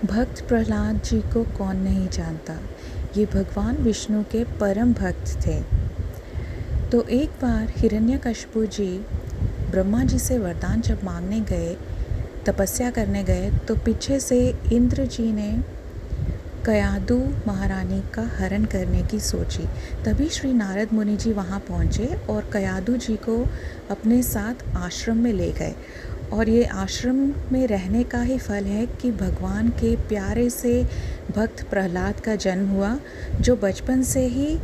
भक्त प्रहलाद जी को कौन नहीं जानता। ये भगवान विष्णु के परम भक्त थे। तो एक बार हिरण्यकशिपु जी ब्रह्मा जी से वरदान जब मांगने गए, तपस्या करने गए, तो पीछे से इंद्र जी ने कयादु महारानी का हरण करने की सोची। तभी श्री नारद मुनि जी वहाँ पहुँचे और कयादु जी को अपने साथ आश्रम में ले गए। और ये आश्रम में रहने का ही फल है कि भगवान के प्यारे से भक्त प्रहलाद का जन्म हुआ, जो बचपन से ही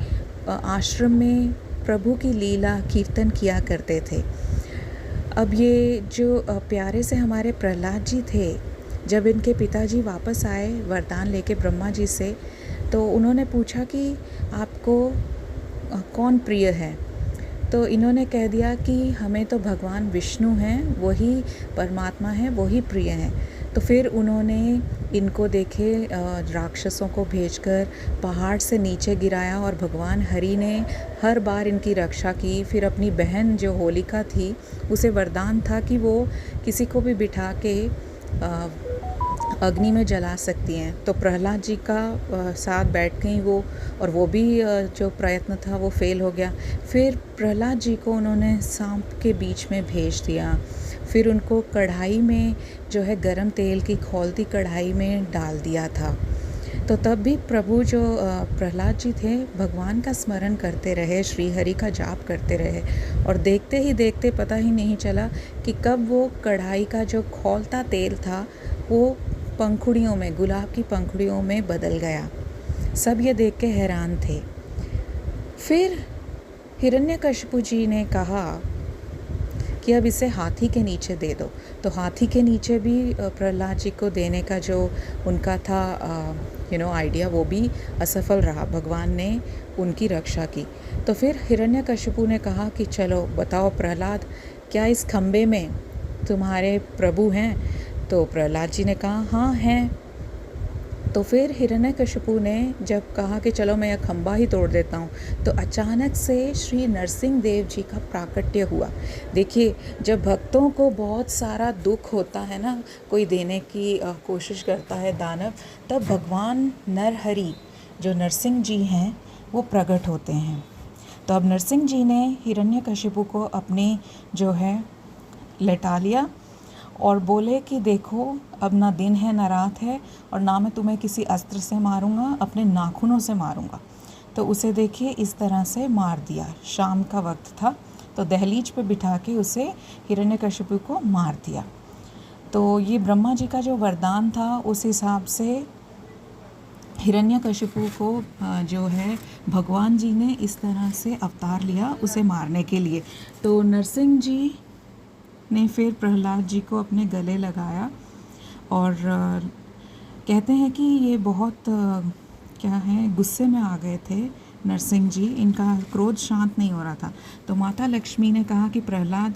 आश्रम में प्रभु की लीला कीर्तन किया करते थे। अब ये जो प्यारे से हमारे प्रहलाद जी थे, जब इनके पिताजी वापस आए वरदान लेके ब्रह्मा जी से, तो उन्होंने पूछा कि आपको कौन प्रिय है। तो इन्होंने कह दिया कि हमें तो भगवान विष्णु हैं, वही परमात्मा हैं, वही प्रिय हैं। तो फिर उन्होंने इनको देखे राक्षसों को भेजकर पहाड़ से नीचे गिराया और भगवान हरि ने हर बार इनकी रक्षा की। फिर अपनी बहन जो होलिका थी, उसे वरदान था कि वो किसी को भी बिठा के अग्नि में जला सकती हैं। तो प्रहलाद जी का साथ बैठ गई वो, और वो भी जो प्रयत्न था वो फेल हो गया। फिर प्रहलाद जी को उन्होंने सांप के बीच में भेज दिया। फिर उनको कढ़ाई में जो है गरम तेल की खौलती कढ़ाई में डाल दिया था। तो तब भी प्रभु जो प्रहलाद जी थे, भगवान का स्मरण करते रहे, श्री हरि का जाप करते रहे, और देखते ही देखते पता ही नहीं चला कि कब वो कढ़ाई का जो खौलता तेल था वो पंखुड़ियों में, गुलाब की पंखुड़ियों में बदल गया। सब ये देख के हैरान थे। फिर हिरण्यकशिपु जी ने कहा कि अब इसे हाथी के नीचे दे दो। तो हाथी के नीचे भी प्रहलाद जी को देने का जो उनका था आइडिया, वो भी असफल रहा। भगवान ने उनकी रक्षा की। तो फिर हिरण्यकशिपु ने कहा कि चलो बताओ प्रहलाद, क्या इस खम्बे में तुम्हारे प्रभु हैं? तो प्रहलाद जी ने कहा हाँ हैं। तो फिर हिरण्यकशिपु ने जब कहा कि चलो मैं यह खंबा ही तोड़ देता हूँ, तो अचानक से श्री नरसिंह देव जी का प्राकट्य हुआ। देखिए, जब भक्तों को बहुत सारा दुख होता है ना, कोई देने की कोशिश करता है दानव, तब भगवान नरहरि जो नरसिंह जी हैं वो प्रकट होते हैं। तो अब नरसिंह जी ने हिरण्यकशिपु को अपने जो है लटा लिया और बोले कि देखो, अब ना दिन है ना रात है, और ना मैं तुम्हें किसी अस्त्र से मारूंगा, अपने नाखूनों से मारूंगा। तो उसे देखिए इस तरह से मार दिया। शाम का वक्त था, तो दहलीज पे बिठा के उसे हिरण्यकशिपु को मार दिया। तो ये ब्रह्मा जी का जो वरदान था, उस हिसाब से हिरण्यकशिपु को जो है भगवान जी ने इस तरह से अवतार लिया उसे मारने के लिए। तो नरसिंह जी ने फिर प्रहलाद जी को अपने गले लगाया, और कहते हैं कि ये बहुत क्या है, गुस्से में आ गए थे नरसिंह जी। इनका क्रोध शांत नहीं हो रहा था। तो माता लक्ष्मी ने कहा कि प्रहलाद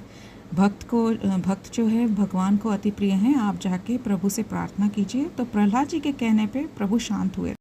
भक्त जो है भगवान को अति प्रिय हैं, आप जाके प्रभु से प्रार्थना कीजिए। तो प्रहलाद जी के कहने पे प्रभु शांत हुए।